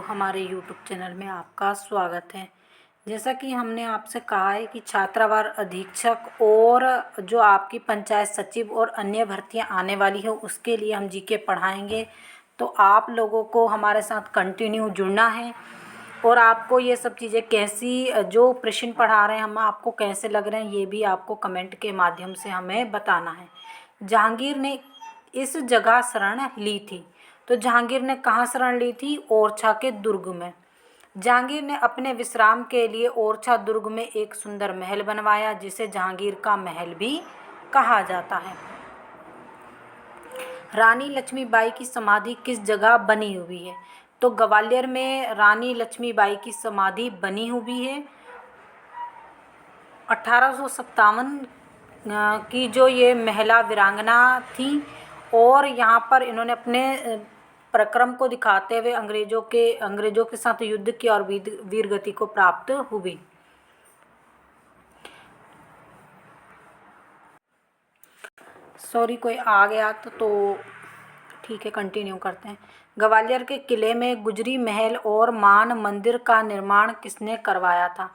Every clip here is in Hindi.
हमारे YouTube चैनल में आपका स्वागत है। जैसा कि हमने आपसे कहा है कि छात्रावार अधीक्षक और जो आपकी पंचायत सचिव और अन्य भर्तियां आने वाली हो उसके लिए हम जीके पढ़ाएंगे। तो आप लोगों को हमारे साथ कंटिन्यू जुड़ना है और आपको ये सब चीज़ें कैसी, जो प्रश्न पढ़ा रहे हैं हम आपको कैसे लग रहे हैं, ये भी आपको कमेंट के माध्यम से हमें बताना है। जहांगीर ने इस जगह शरण ली थी। तो जहांगीर ने कहाँ शरण ली थी? ओरछा के दुर्ग में। जहांगीर ने अपने विश्राम के लिए ओरछा दुर्ग में एक सुंदर महल बनवाया जिसे जहांगीर का महल भी कहा जाता है। रानी लक्ष्मीबाई की समाधि किस जगह बनी हुई है? तो ग्वालियर में रानी लक्ष्मीबाई की समाधि बनी हुई है। 1857 की जो ये महिला वीरांगना थी और यहाँ पर इन्होंने अपने पराक्रम को दिखाते हुए अंग्रेजों के साथ युद्ध किया और वीरगति को प्राप्त हुई। सॉरी, कोई आ गया तो ठीक है, कंटिन्यू करते हैं। ग्वालियर के किले में गुजरी महल और मान मंदिर का निर्माण किसने करवाया था?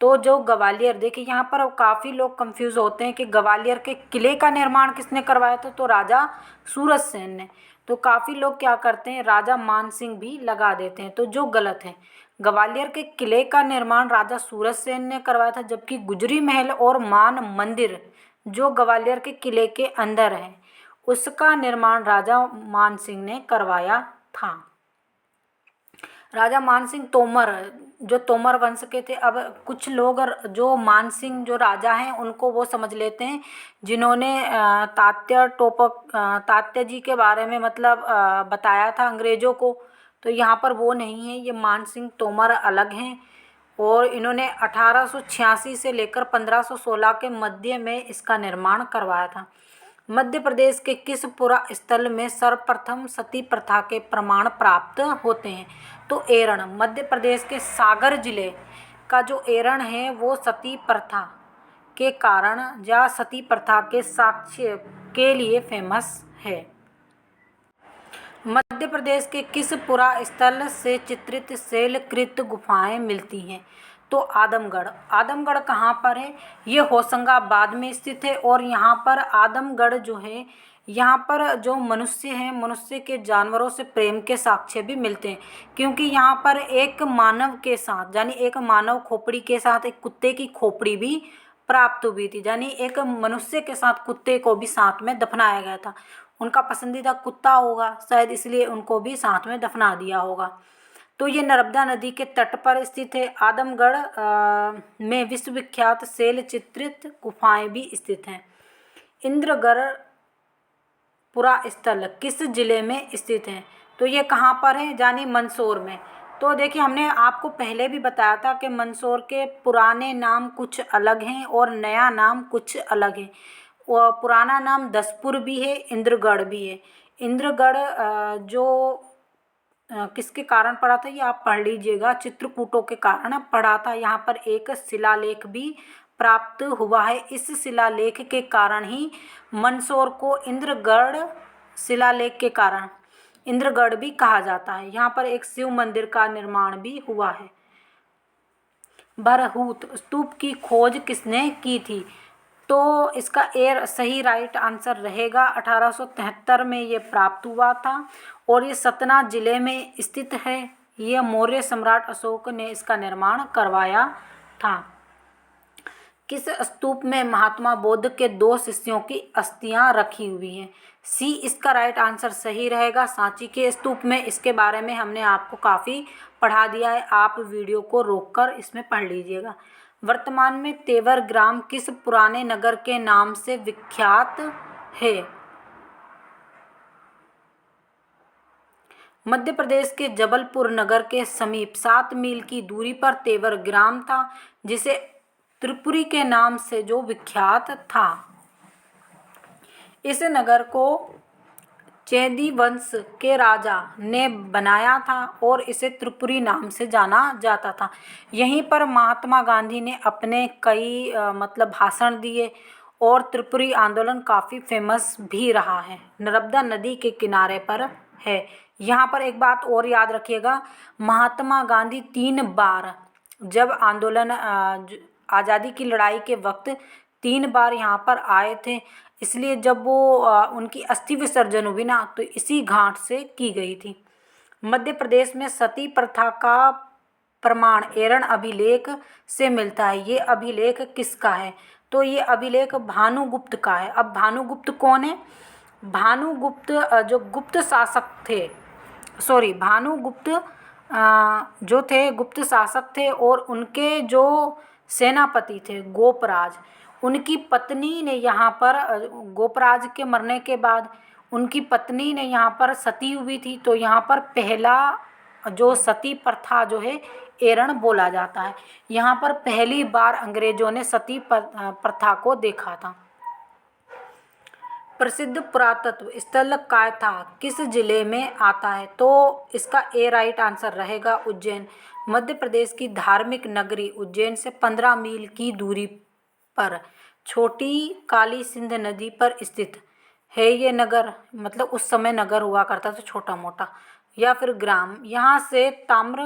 तो जो ग्वालियर, देखिए यहाँ पर काफ़ी लोग कंफ्यूज होते हैं कि ग्वालियर के किले का निर्माण किसने करवाया था, तो राजा सूरज सेन ने। तो काफ़ी लोग क्या करते हैं, राजा मान सिंह भी लगा देते हैं, तो जो गलत है। ग्वालियर के किले का निर्माण राजा सूरज सेन ने करवाया था, जबकि गुजरी महल और मान मंदिर जो ग्वालियर के किले के अंदर है उसका निर्माण राजा मान सिंह ने करवाया था। राजा मान सिंह तोमर, जो तोमर वंश के थे। अब कुछ लोग जो मान सिंह जो राजा हैं उनको वो समझ लेते हैं जिन्होंने तात्या जी के बारे में मतलब बताया था अंग्रेज़ों को। तो यहाँ पर वो नहीं है, ये मान सिंह तोमर अलग हैं और इन्होंने 1886 से लेकर 1516 के मध्य में इसका निर्माण करवाया था। मध्य प्रदेश के किस पुरा स्थल में सर्वप्रथम सती प्रथा के प्रमाण प्राप्त होते हैं? तो एरण, मध्य प्रदेश के सागर जिले का जो एरण है वो सती प्रथा के कारण या सती प्रथा के साक्ष्य के लिए फेमस है। मध्य प्रदेश के किस पुरा स्थल से चित्रित शैलकृत गुफाएं मिलती हैं? तो आदमगढ़। आदमगढ़ कहाँ पर है? ये होशंगाबाद में स्थित है और यहाँ पर आदमगढ़ जो है, यहाँ पर जो मनुष्य हैं, मनुष्य के जानवरों से प्रेम के साक्ष्य भी मिलते हैं, क्योंकि यहाँ पर एक मानव के साथ यानी एक मानव खोपड़ी के साथ एक कुत्ते की खोपड़ी भी प्राप्त हुई थी, यानी एक मनुष्य के साथ कुत्ते को भी साथ में दफनाया गया था। उनका पसंदीदा कुत्ता होगा शायद, इसलिए उनको भी साथ में दफना दिया होगा। तो ये नर्मदा नदी के तट पर स्थित है। आदमगढ़ में विश्वविख्यात शैल चित्रित गुफाएं भी स्थित हैं। इंद्रगढ़ पुरा स्थल किस जिले में स्थित है? तो ये कहाँ पर है? यानी मंदसौर में। तो देखिए, हमने आपको पहले भी बताया था कि मंदसौर के पुराने नाम कुछ अलग हैं और नया नाम कुछ अलग है। और पुराना नाम दसपुर भी है, इंद्रगढ़ भी है। इंद्रगढ़ जो किसके कारण पड़ा था ये आप पढ़ लीजिएगा, चित्रकूटों के कारण पड़ा था। यहाँ पर एक शिलालेख भी प्राप्त हुआ है। इस शिलालेख के कारण ही मंदसौर को इंद्रगढ़, शिलालेख के कारण इंद्रगढ़ भी कहा जाता है। यहाँ पर एक शिव मंदिर का निर्माण भी हुआ है। बरहूत स्तूप की खोज किसने की थी? तो इसका सही राइट आंसर रहेगा 1873 में ये प्राप्त हुआ था और ये सतना जिले में स्थित है। ये मौर्य सम्राट अशोक ने इसका निर्माण करवाया था। किस स्तूप में महात्मा बुद्ध के 2 शिष्यों की अस्थियां रखी हुई हैं? सी इसका राइट आंसर सही रहेगा, सांची के स्तूप में। इसके बारे में हमने आपको काफ़ी पढ़ा दिया है, आप वीडियो को रोककर इसमें पढ़ लीजिएगा। वर्तमान में तेवर ग्राम किस पुराने नगर के नाम से विख्यात है? मध्य प्रदेश के जबलपुर नगर के समीप 7 मील की दूरी पर तेवर ग्राम था, जिसे त्रिपुरी के नाम से जो विख्यात था। इस नगर को चेदी वंश के राजा ने बनाया था और इसे त्रिपुरी नाम से जाना जाता था। यहीं पर महात्मा गांधी ने अपने कई मतलब भाषण दिए और त्रिपुरी आंदोलन काफ़ी फेमस भी रहा है। नर्मदा नदी के किनारे पर है। यहाँ पर एक बात और याद रखिएगा, महात्मा गांधी 3 बार जब आंदोलन आज़ादी की लड़ाई के वक्त 3 बार यहाँ पर आए थे, इसलिए जब वो उनकी अस्थि विसर्जन हुई ना तो इसी घाट से की गई थी। मध्य प्रदेश में सती प्रथा का प्रमाण एरण अभिलेख से मिलता है। ये अभिलेख किसका है? तो ये अभिलेख भानुगुप्त का है। अब भानुगुप्त कौन है? भानुगुप्त जो गुप्त शासक थे, सॉरी भानुगुप्त जो थे गुप्त शासक थे, और उनके जो सेनापति थे गोपराज, उनकी पत्नी ने यहाँ पर गोपराज के मरने के बाद उनकी पत्नी ने यहाँ पर सती हुई थी, तो यहाँ पर पहला जो सती प्रथा जो है एरण बोला जाता है। यहाँ पर पहली बार अंग्रेजों ने सती प्रथा को देखा था। प्रसिद्ध पुरातत्व स्थल कायथा किस जिले में आता है? तो इसका ए राइट आंसर रहेगा उज्जैन। मध्य प्रदेश की धार्मिक नगरी उज्जैन से 15 मील की दूरी पर छोटी काली सिंध नदी पर स्थित है ये नगर, मतलब उस समय नगर हुआ करता था छोटा मोटा, या फिर ग्राम। यहाँ से ताम्र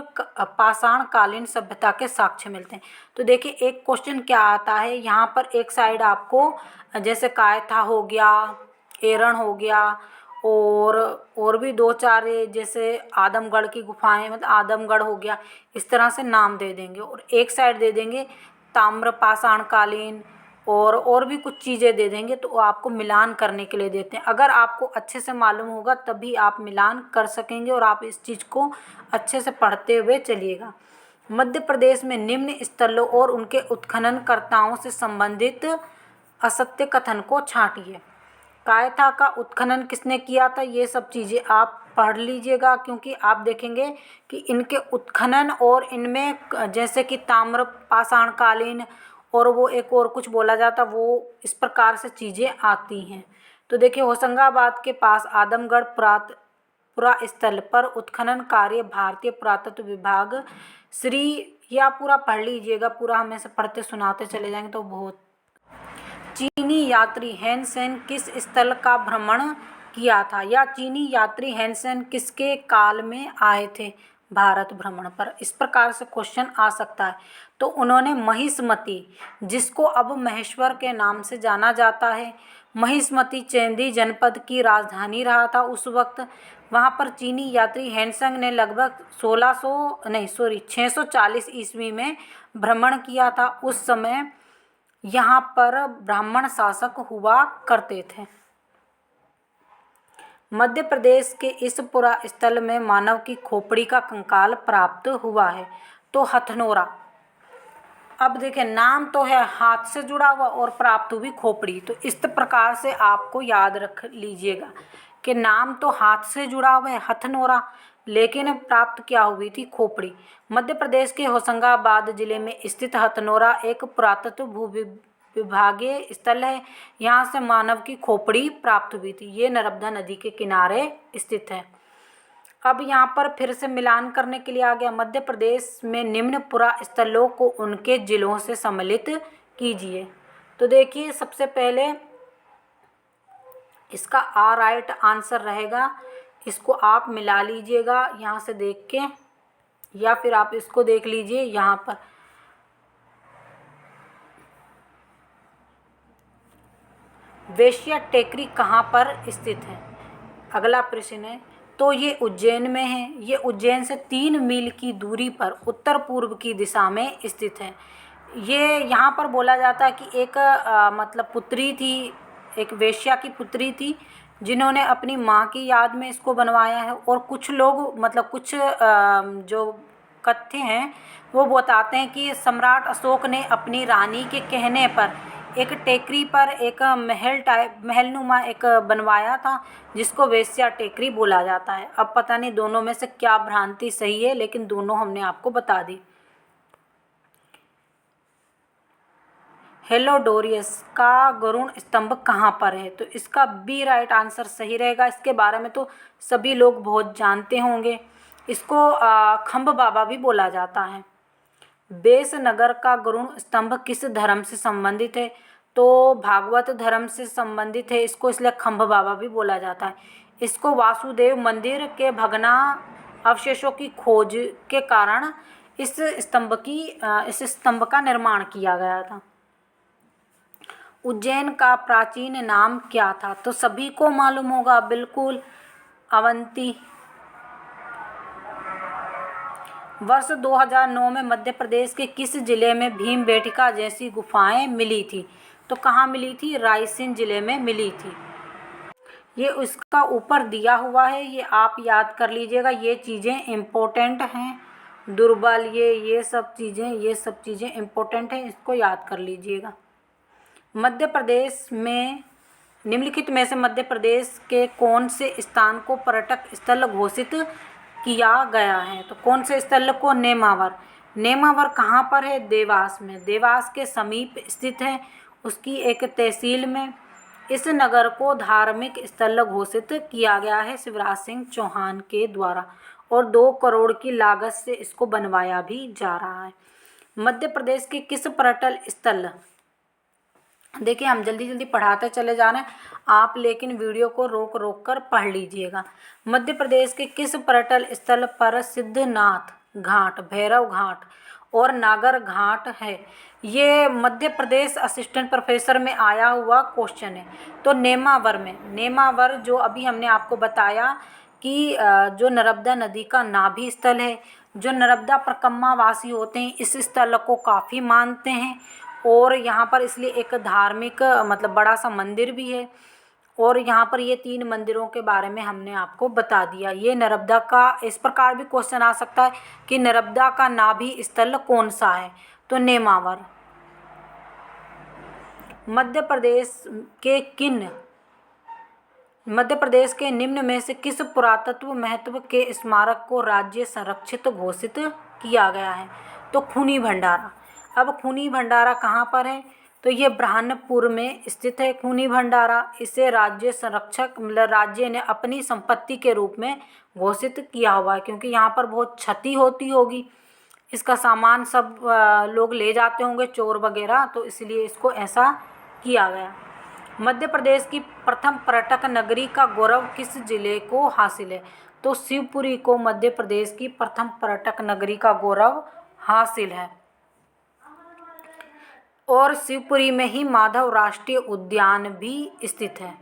पाषाण कालीन सभ्यता के साक्ष्य मिलते हैं। तो देखिए एक क्वेश्चन क्या आता है यहाँ पर, एक साइड आपको जैसे कायथा हो गया, एरण हो गया, और भी 2-4 जैसे आदमगढ़ की गुफाएं, मतलब आदमगढ़ हो गया, इस तरह से नाम दे देंगे, और एक साइड दे देंगे ताम्र पाषाण कालीन, और भी कुछ चीज़ें दे देंगे। तो वो आपको मिलान करने के लिए देते हैं। अगर आपको अच्छे से मालूम होगा तभी आप मिलान कर सकेंगे, और आप इस चीज़ को अच्छे से पढ़ते हुए चलिएगा। मध्य प्रदेश में निम्न स्थलों और उनके उत्खननकर्ताओं से संबंधित असत्य कथन को छांटिए। कायथा का उत्खनन किसने किया था? ये सब चीज़ें आप पढ़ लीजिएगा, क्योंकि आप देखेंगे कि इनके उत्खनन और इनमें जैसे कि ताम्र पाषाण कालीन और वो एक और कुछ बोला जाता, वो इस प्रकार से चीज़ें आती हैं। तो देखिए होशंगाबाद के पास आदमगढ़ पुरा स्थल पर उत्खनन कार्य भारतीय पुरातत्व विभाग श्री, या पूरा पढ़ लीजिएगा, पूरा हम ऐसे पढ़ते सुनाते चले जाएंगे तो बहुत। चीनी यात्री हैनसेन किस स्थल का भ्रमण किया था? या चीनी यात्री हैनसेन किसके काल में आए थे भारत भ्रमण पर? इस प्रकार से क्वेश्चन आ सकता है। तो उन्होंने महिष्मती, जिसको अब महेश्वर के नाम से जाना जाता है, महिष्मती चेंदी जनपद की राजधानी रहा था उस वक्त। वहाँ पर चीनी यात्री हैनसेन ने लगभग 640 ईस्वी में भ्रमण किया था। उस समय यहाँ पर ब्राह्मण शासक हुआ करते थे। मध्य प्रदेश के इस पुरा स्थल में मानव की खोपड़ी का कंकाल प्राप्त हुआ है। तो हथनोरा। अब देखिए नाम तो है हाथ से जुड़ा हुआ और प्राप्त हुई खोपड़ी, तो इस प्रकार से आपको याद रख लीजिएगा कि नाम तो हाथ से जुड़ा हुआ है हथनोरा, लेकिन प्राप्त क्या हुई थी? खोपड़ी। मध्य प्रदेश के होशंगाबाद जिले में स्थित हथनोरा एक पुरातत्व भूविभागीय स्थल है। यहाँ से मानव की खोपड़ी प्राप्त हुई थी। ये नर्मदा नदी के किनारे स्थित है। अब यहाँ पर फिर से मिलान करने के लिए आ गया। मध्य प्रदेश में निम्न पुरा स्थलों को उनके जिलों से सम्मिलित कीजिए। तो देखिए सबसे पहले इसका आ राइट आंसर रहेगा, इसको आप मिला लीजिएगा यहाँ से देख के, या फिर आप इसको देख लीजिए यहाँ पर। वेश्या टेकरी कहाँ पर स्थित है? अगला प्रश्न है। तो ये उज्जैन में है। ये उज्जैन से 3 मील की दूरी पर उत्तर पूर्व की दिशा में स्थित है। ये यहाँ पर बोला जाता है कि एक मतलब पुत्री थी, एक वेश्या की पुत्री थी, जिन्होंने अपनी माँ की याद में इसको बनवाया है। और कुछ लोग मतलब कुछ जो कथ्य हैं वो बताते हैं कि सम्राट अशोक ने अपनी रानी के कहने पर एक टेकरी पर एक महलनुमा एक बनवाया था, जिसको वेश्या टेकरी बोला जाता है। अब पता नहीं दोनों में से क्या भ्रांति सही है, लेकिन दोनों हमने आपको बता दी। हेलोडोरियस का गरुड़ स्तंभ कहाँ पर है? तो इसका बी राइट आंसर सही रहेगा। इसके बारे में तो सभी लोग बहुत जानते होंगे। इसको खम्भ बाबा भी बोला जाता है। बेसनगर का गरुड़ स्तंभ किस धर्म से संबंधित है? तो भागवत धर्म से संबंधित है इसको, इसलिए खम्भ बाबा भी बोला जाता है। इसको वासुदेव मंदिर के भग्ना अवशेषों की खोज के कारण इस स्तंभ का निर्माण किया गया था। उज्जैन का प्राचीन नाम क्या था? तो सभी को मालूम होगा, बिल्कुल, अवंती। वर्ष 2009 में मध्य प्रदेश के किस जिले में भीमबेटका जैसी गुफाएं मिली थी? तो कहाँ मिली थी? रायसेन जिले में मिली थी। ये उसका ऊपर दिया हुआ है, ये आप याद कर लीजिएगा, ये चीज़ें इम्पोर्टेंट हैं। दुर्बल, ये सब चीज़ें इम्पोर्टेंट हैं, इसको याद कर लीजिएगा। मध्य प्रदेश में निम्नलिखित में से मध्य प्रदेश के कौन से स्थान को पर्यटक स्थल घोषित किया गया है? तो कौन से स्थल को? नेमावर। नेमावर कहाँ पर है? देवास में, देवास के समीप स्थित है, उसकी एक तहसील में। इस नगर को धार्मिक स्थल घोषित किया गया है शिवराज सिंह चौहान के द्वारा, और 2 करोड़ की लागत से इसको बनवाया भी जा रहा है। मध्य प्रदेश के किस पर्यटन स्थल, देखिए हम जल्दी जल्दी पढ़ाते चले जा रहे हैं आप, लेकिन वीडियो को रोक रोक कर पढ़ लीजिएगा। मध्य प्रदेश के किस पर्यटन स्थल पर सिद्धनाथ घाट, भैरव घाट और नागर घाट है? ये मध्य प्रदेश असिस्टेंट प्रोफेसर में आया हुआ क्वेश्चन है। तो नेमावर में, नेमावर जो अभी हमने आपको बताया कि जो नर्मदा नदी का नाभि स्थल है, जो नर्मदा परिक्रमा वासी होते हैं इस स्थल को काफ़ी मानते हैं, और यहाँ पर इसलिए एक धार्मिक मतलब बड़ा सा मंदिर भी है। और यहाँ पर ये 3 मंदिरों के बारे में हमने आपको बता दिया। ये नर्मदा का, इस प्रकार भी क्वेश्चन आ सकता है कि नर्मदा का नाभि स्थल कौन सा है? तो नेमावर। मध्य प्रदेश के निम्न में से किस पुरातत्व महत्व के स्मारक को राज्य संरक्षित घोषित किया गया है? तो खूनी भंडारा। अब खूनी भंडारा कहाँ पर है? तो ये ब्रह्मपुर में स्थित है खूनी भंडारा। इसे राज्य संरक्षक मतलब राज्य ने अपनी संपत्ति के रूप में घोषित किया हुआ है, क्योंकि यहाँ पर बहुत क्षति होती होगी, इसका सामान सब लोग ले जाते होंगे, चोर वगैरह, तो इसलिए इसको ऐसा किया गया। मध्य प्रदेश की प्रथम पर्यटक नगरी का गौरव किस जिले को हासिल है? तो शिवपुरी को मध्य प्रदेश की प्रथम पर्यटक नगरी का गौरव हासिल है, और शिवपुरी में ही माधव राष्ट्रीय उद्यान भी स्थित है।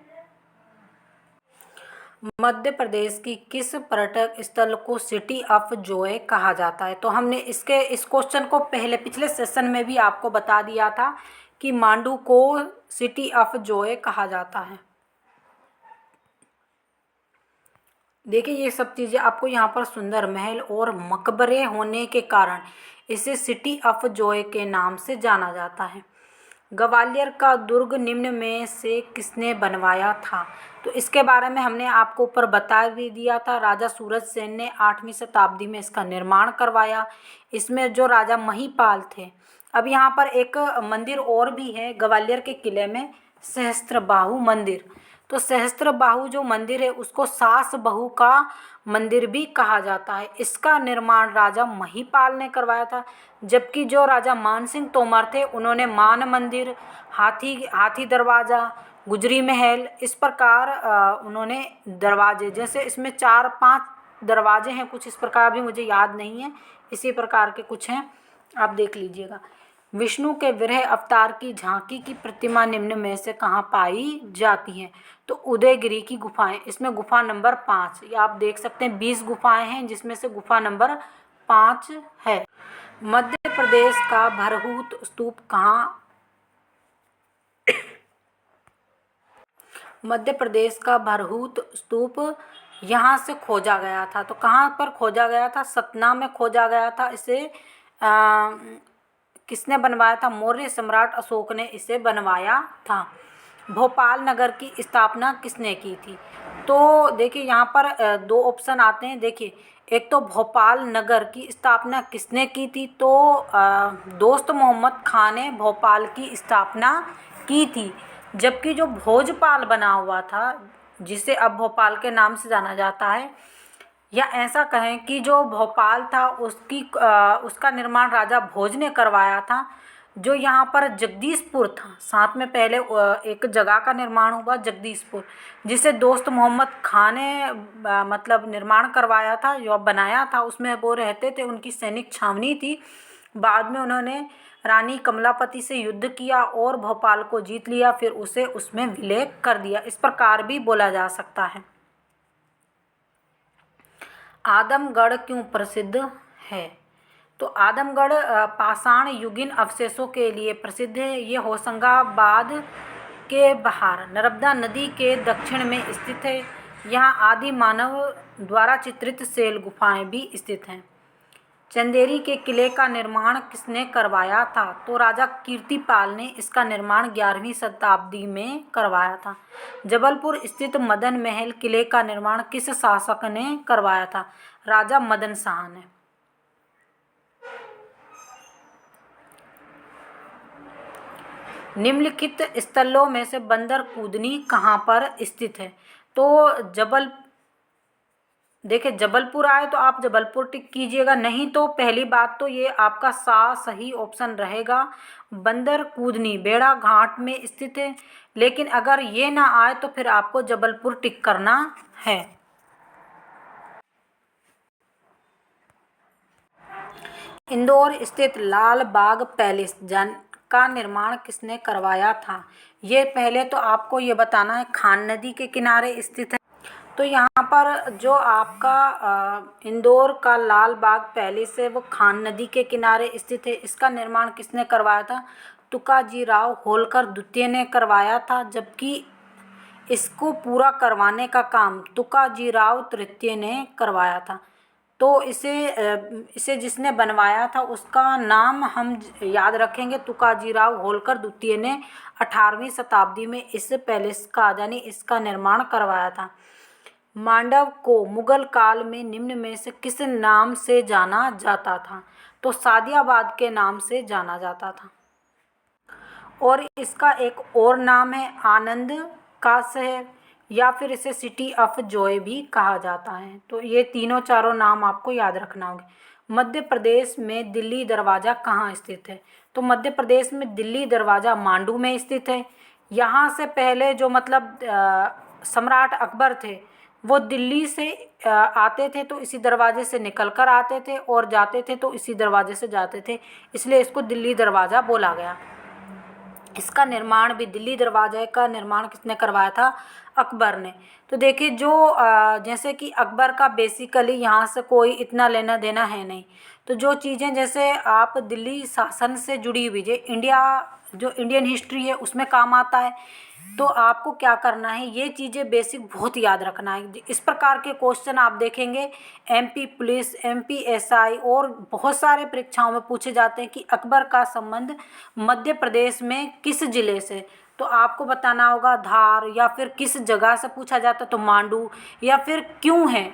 मध्य प्रदेश की किस पर्यटक स्थल को सिटी ऑफ जॉय कहा जाता है? तो हमने इस क्वेश्चन को पिछले सेशन में भी आपको बता दिया था कि मांडू को सिटी ऑफ जॉय कहा जाता है। देखिए ये सब चीज़ें आपको यहाँ पर सुंदर महल और मकबरे होने के कारण इसे सिटी ऑफ जॉय के नाम से जाना जाता है। ग्वालियर का दुर्ग निम्न में से किसने बनवाया था? तो इसके बारे में हमने आपको ऊपर बता भी दिया था। राजा सूरज सेन ने 8वीं शताब्दी में इसका निर्माण करवाया। इसमें जो राजा महिपाल थे। अब यहाँ पर एक मंदिर और भी है ग्वालियर के किले में, सहस्त्रबाहु मंदिर। तो सहस्त्रबाहु जो मंदिर है उसको सास बहू का मंदिर भी कहा जाता है। इसका निर्माण राजा महिपाल ने करवाया था, जबकि जो राजा मानसिंह तोमर थे उन्होंने मान मंदिर, हाथी दरवाज़ा, गुजरी महल, इस प्रकार उन्होंने दरवाजे, जैसे इसमें 4-5 दरवाजे हैं, कुछ इस प्रकार भी मुझे याद नहीं है, इसी प्रकार के कुछ हैं, आप देख लीजिएगा। विष्णु के विरह अवतार की झांकी की प्रतिमा निम्न में से कहाँ पाई जाती है? तो उदयगिरी की गुफाएं। इसमें गुफा नंबर 5, ये आप देख सकते हैं 20 गुफाएं हैं, जिसमें से गुफा नंबर 5 है। मध्य प्रदेश का भरहूत स्तूप कहाँ मध्य प्रदेश का भरहूत स्तूप यहाँ से खोजा गया था। तो कहाँ पर खोजा गया था? सतना में खोजा गया था। इसे किसने बनवाया था? मौर्य सम्राट अशोक ने इसे बनवाया था। भोपाल नगर की स्थापना किसने की थी? तो देखिए यहाँ पर 2 ऑप्शन आते हैं। देखिए एक तो भोपाल नगर की स्थापना किसने की थी? तो दोस्त मोहम्मद खां ने भोपाल की स्थापना की थी। जबकि जो भोजपाल बना हुआ था, जिसे अब भोपाल के नाम से जाना जाता है, या ऐसा कहें कि जो भोपाल था उसका निर्माण राजा भोज ने करवाया था, जो यहाँ पर जगदीशपुर था, साथ में पहले एक जगह का निर्माण हुआ जगदीशपुर, जिसे दोस्त मोहम्मद खां ने मतलब निर्माण करवाया था, जो बनाया था। उसमें वो रहते थे, उनकी सैनिक छावनी थी। बाद में उन्होंने रानी कमलापति से युद्ध किया और भोपाल को जीत लिया, फिर उसे उसमें विलय कर दिया। इस प्रकार भी बोला जा सकता है। आदमगढ़ क्यों प्रसिद्ध है? तो आदमगढ़ पाषाण युगीन अवशेषों के लिए प्रसिद्ध है। ये होशंगाबाद के बाहर नर्मदा नदी के दक्षिण में स्थित है। यहाँ आदि मानव द्वारा चित्रित शैल गुफाएं भी स्थित हैं। चंदेरी के किले का निर्माण किसने करवाया था? तो राजा कीर्तिपाल ने इसका निर्माण 11वीं शताब्दी में करवाया था। जबलपुर स्थित मदन महल किले का निर्माण किस शासक ने करवाया था? राजा मदन शाह ने। निम्नलिखित स्थलों में से बंदर कूदनी कहाँ पर स्थित है? तो देखिए, जबलपुर आए तो आप जबलपुर टिक कीजिएगा, नहीं तो पहली बात तो ये आपका सही ऑप्शन रहेगा। बंदर कूदनी बेड़ा घाट में स्थित है। लेकिन अगर ये ना आए तो फिर आपको जबलपुर टिक करना है। इंदौर स्थित लाल बाग पैलेस का निर्माण किसने करवाया था? ये पहले तो आपको ये बताना है, खान नदी के किनारे स्थित है। तो यहाँ पर जो आपका इंदौर का लाल बाग पैलेस है वो खान नदी के किनारे स्थित है। इसका निर्माण किसने करवाया था? तुकाजीराव होलकर द्वितीय ने करवाया था, जबकि इसको पूरा करवाने का काम तुकाजीराव तृतीय ने करवाया था। तो इसे जिसने बनवाया था उसका नाम हम याद रखेंगे, तुकाजीराव होलकर द्वितीय ने 18वीं शताब्दी में इस पैलेस का यानी इसका निर्माण करवाया था। मांडव को मुगल काल में निम्न में से किस नाम से जाना जाता था? तो सादियाबाद के नाम से जाना जाता था। और इसका एक और नाम है आनंद का शहर, या फिर इसे सिटी ऑफ जॉय भी कहा जाता है। तो ये तीनों चारों नाम आपको याद रखना होगा। मध्य प्रदेश में दिल्ली दरवाज़ा कहाँ स्थित है? तो मध्य प्रदेश में दिल्ली दरवाज़ा मांडू में स्थित है। यहाँ से पहले जो मतलब सम्राट अकबर थे वो दिल्ली से आते थे तो इसी दरवाजे से निकल कर आते थे, और जाते थे तो इसी दरवाजे से जाते थे, इसलिए इसको दिल्ली दरवाज़ा बोला गया। इसका निर्माण भी, दिल्ली दरवाजे का निर्माण किसने करवाया था? अकबर ने। तो देखिए, जो जैसे कि अकबर का बेसिकली यहाँ से कोई इतना लेना देना है नहीं। तो जो चीज़ें जैसे आप दिल्ली शासन से जुड़ी हुई, जो इंडियन हिस्ट्री है उसमें काम आता है, तो आपको क्या करना है, ये चीज़ें बेसिक बहुत याद रखना है। इस प्रकार के क्वेश्चन आप देखेंगे एमपी पुलिस, एमपी एसआई और बहुत सारे परीक्षाओं में पूछे जाते हैं कि अकबर का संबंध मध्य प्रदेश में किस जिले से, तो आपको बताना होगा धार, या फिर किस जगह से पूछा जाता तो मांडू, या फिर क्यों है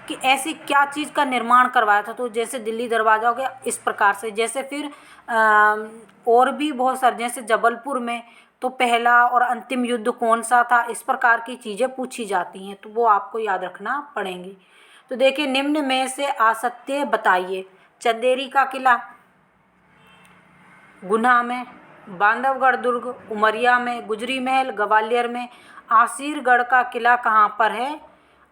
कि ऐसी क्या चीज़ का निर्माण करवाया था। तो जैसे दिल्ली दरवाज़ा हो गया, इस प्रकार से। जैसे फिर और भी बहुत सारे, जैसे जबलपुर में तो पहला और अंतिम युद्ध कौन सा था, इस प्रकार की चीज़ें पूछी जाती हैं, तो वो आपको याद रखना पड़ेंगी। तो देखिए, निम्न में से असत्य बताइए। चंदेरी का किला गुना में, बांधवगढ़ दुर्ग उमरिया में, गुजरी महल ग्वालियर में, आसिरगढ़ का किला कहाँ पर है?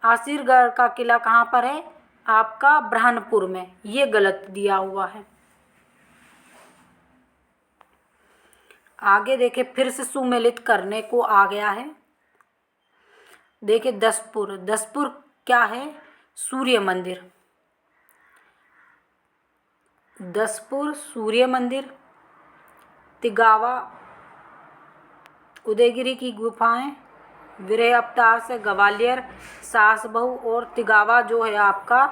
आसिरगढ़ का किला कहाँ पर है? आपका ब्रह्मपुर में। ये गलत दिया हुआ है। आगे देखिए, फिर से सुमेलित करने को आ गया है। देखिए, दसपुर क्या है? सूर्य मंदिर। दसपुर सूर्य मंदिर। तिगावा उदयगिरी की गुफाएं, विरह अवतार से ग्वालियर, सास बहू और तिगावा जो है आपका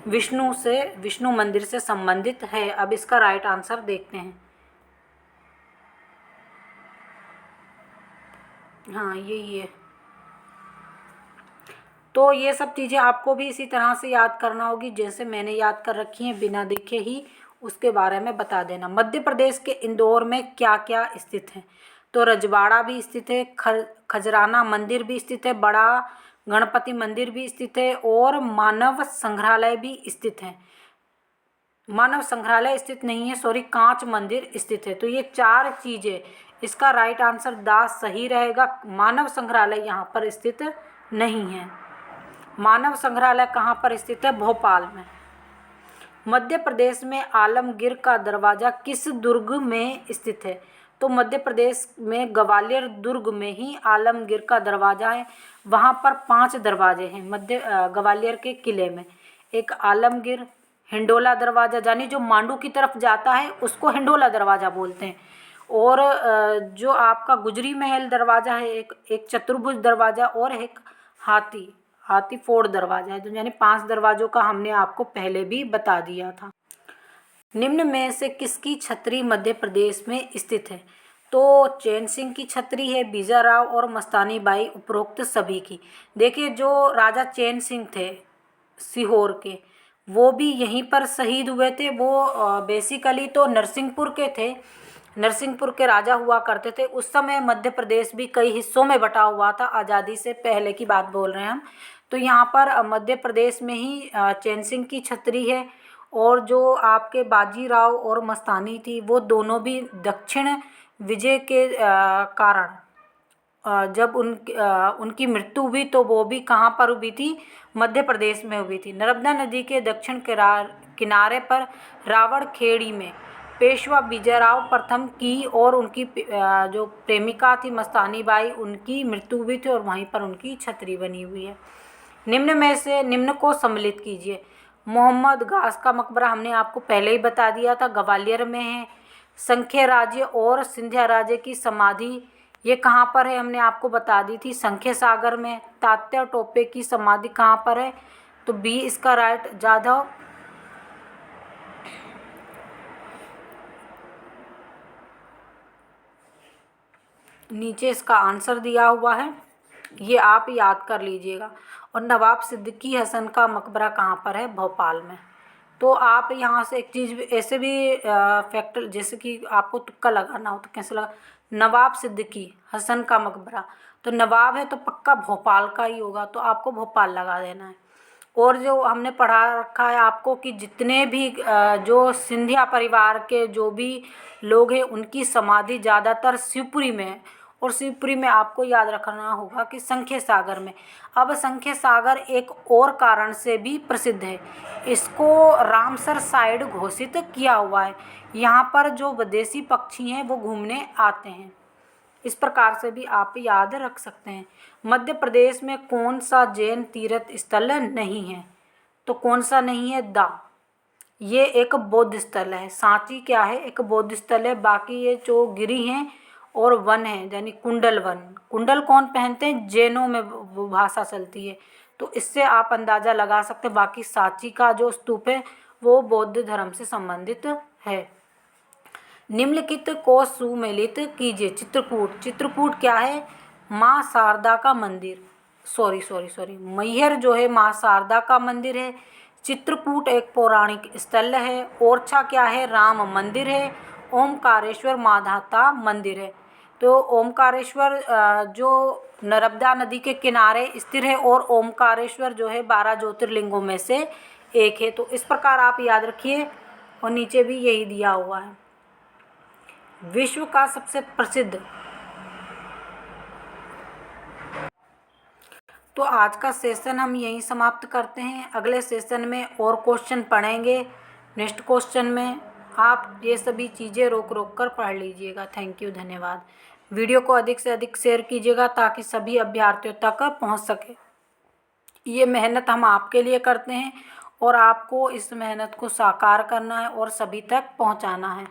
विष्णु मंदिर से संबंधित है। अब इसका राइट आंसर देखते हैं। हाँ, यही है। तो ये सब चीज़ें आपको भी इसी तरह से याद करना होगी जैसे मैंने याद कर रखी हैं, बिना देखे ही उसके बारे में बता देना। मध्य प्रदेश के इंदौर में क्या क्या स्थित है? तो रजवाड़ा भी स्थित है, खजराना मंदिर भी स्थित है, बड़ा गणपति मंदिर भी स्थित है, और मानव संग्रहालय भी स्थित है। मानव संग्रहालय स्थित नहीं है, सॉरी, कांच मंदिर स्थित है। तो ये 4 चीज़ें, इसका राइट आंसर द सही रहेगा। मानव संग्रहालय यहाँ पर स्थित नहीं है। मानव संग्रहालय कहाँ पर स्थित है? भोपाल में। मध्य प्रदेश में आलमगीर का दरवाज़ा किस दुर्ग में स्थित है? तो मध्य प्रदेश में ग्वालियर दुर्ग में ही आलमगीर का दरवाज़ा है। वहाँ पर 5 दरवाजे हैं ग्वालियर के किले में। एक आलमगीर, हिंडोला दरवाज़ा, यानी जो मांडू की तरफ जाता है उसको हिंडोला दरवाज़ा बोलते हैं। और जो आपका गुजरी महल दरवाज़ा है, एक चतुर्भुज दरवाज़ा और एक हाथी फोड़ दरवाज़ा है। तो यानी 5 दरवाज़ों का हमने आपको पहले भी बता दिया था। निम्न में से किसकी छतरी मध्य प्रदेश में स्थित है? तो चैन सिंह की छतरी है, बीजाराव और मस्तानी बाई, उपरोक्त सभी की। देखिए, जो राजा चैन सिंह थे सीहोर के, वो भी यहीं पर शहीद हुए थे। वो बेसिकली तो नरसिंहपुर के थे, नरसिंहपुर के राजा हुआ करते थे। उस समय मध्य प्रदेश भी कई हिस्सों में बटा हुआ था, आज़ादी से पहले की बात बोल रहे हैं हम। तो यहाँ पर मध्य प्रदेश में ही चैन सिंह की छतरी है। और जो आपके बाजीराव और मस्तानी थी, वो दोनों भी दक्षिण विजय के कारण जब उनकी मृत्यु हुई तो वो भी कहाँ पर हुई थी? मध्य प्रदेश में हुई थी। नर्मदा नदी के दक्षिण किनारे पर रावणखेड़ी में पेशवा विजयराव प्रथम की और उनकी जो प्रेमिका थी मस्तानी बाई, उनकी मृत्यु हुई थी और वहीं पर उनकी छतरी बनी हुई है। निम्न में से निम्न को सम्मिलित कीजिए। मोहम्मद गास का मकबरा हमने आपको पहले ही बता दिया था, ग्वालियर में है। संख्य राज्य और सिंधिया राज्य की समाधि ये कहाँ पर है? हमने आपको बता दी थी, संख्य सागर में। तात्या टोपे की समाधि कहाँ पर है? तो बी इसका राइट। जाधव नीचे इसका आंसर दिया हुआ है, ये आप याद कर लीजिएगा। और नवाब सिद्दीकी हसन का मकबरा कहाँ पर है? भोपाल में। तो आप यहाँ से एक चीज़ ऐसे भी फैक्टर, जैसे कि आपको तुक्का लगाना हो तो कैसे लगा? नवाब सिद्दीकी हसन का मकबरा, तो नवाब है तो पक्का भोपाल का ही होगा, तो आपको भोपाल लगा देना है। और जो हमने पढ़ा रखा है आपको कि जितने भी जो सिंधिया परिवार के जो भी लोग हैं उनकी समाधि ज़्यादातर शिवपुरी में है। और शिवपुरी में आपको याद रखना होगा कि संख्य सागर में। अब संख्य सागर एक और कारण से भी प्रसिद्ध है, इसको रामसर साइड घोषित किया हुआ है। यहाँ पर जो विदेशी पक्षी हैं वो घूमने आते हैं। इस प्रकार से भी आप याद रख सकते हैं। मध्य प्रदेश में कौन सा जैन तीर्थ स्थल नहीं है? तो कौन सा नहीं है? ये एक बौद्ध स्थल है। सांची क्या है? एक बौद्ध स्थल है। बाकी ये जो गिरी हैं और वन है, यानी कुंडल वन। कुंडल कौन पहनते हैं? जैनों में वो भाषा चलती है, तो इससे आप अंदाज़ा लगा सकते हैं। बाकी सांची का जो स्तूप है वो बौद्ध धर्म से संबंधित है। निम्नलिखित को सुमेलित कीजिए। चित्रकूट क्या है? माँ शारदा का मंदिर। सॉरी, मैहर जो है माँ शारदा का मंदिर है। चित्रकूट एक पौराणिक स्थल है। ओरछा क्या है? राम मंदिर है। ओमकारेश्वर माधाता मंदिर है। तो ओमकारेश्वर जो नर्मदा नदी के किनारे स्थित है और ओमकारेश्वर जो है 12 ज्योतिर्लिंगों में से एक है। तो इस प्रकार आप याद रखिए। और नीचे भी यही दिया हुआ है। विश्व का सबसे प्रसिद्ध। तो आज का सेशन हम यहीं समाप्त करते हैं। अगले सेशन में और क्वेश्चन पढ़ेंगे। नेक्स्ट क्वेश्चन में आप ये सभी चीज़ें रोक कर पढ़ लीजिएगा। थैंक यू, धन्यवाद। वीडियो को अधिक से अधिक शेयर कीजिएगा ताकि सभी अभ्यर्थियों तक पहुंच सके। ये मेहनत हम आपके लिए करते हैं और आपको इस मेहनत को साकार करना है और सभी तक पहुंचाना है।